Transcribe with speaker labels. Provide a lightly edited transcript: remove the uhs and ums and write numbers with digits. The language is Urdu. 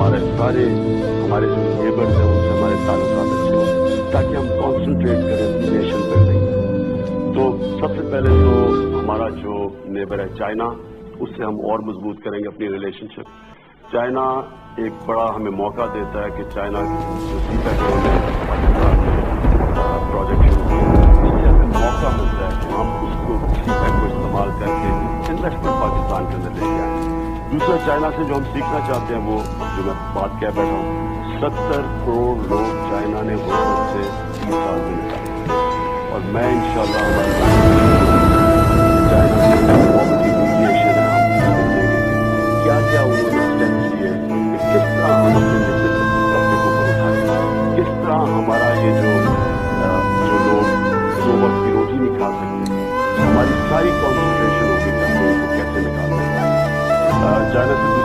Speaker 1: ہمارے جو نیبرز ہیں ان سے ہمارے تعلقات اچھے ہوں تاکہ ہم کانسنٹریٹ کریں اپنی نیشن بلڈنگ. تو سب سے پہلے تو ہمارا جو نیبر ہے چائنا، اس سے ہم اور مضبوط کریں گے اپنی ریلیشن شپ. چائنا ایک بڑا ہمیں موقع دیتا ہے کہ چائنا جو سی پیک پاکستان میں پروجیکٹ شروع کیا، اس سے ہمیں موقع ملتا ہے کہ ہم اس کو سی پیک کو استعمال کر کے انویسٹمنٹ پاکستان کے اندر لے کے آئیں. دوسرا چائنا سے جو ہم سیکھنا چاہتے ہیں وہ جو میں بات کہہ بیٹھا ہوں، 70 کروڑ لوگ چائنا نے غربت سے 30 سال میں نکالے، اور میں انشاءاللہ ہماری چائنا سے پاورٹی میڈیشن ہے، ہم اس میں لیں گے کہ کیا کیا انہوں نے اسٹیپس لیے کہ کس طرح ہم اپنے نیچے سے اپنے اوپر اٹھائیں، کس طرح ہمارا یہ جو لوگ 2 وقت کی روٹی نہیں کھا سکتے، ہماری ساری کانسنٹریشن ہوگی کہ ہم لوگوں کو کیسے نکالنا ہے چائنا سے.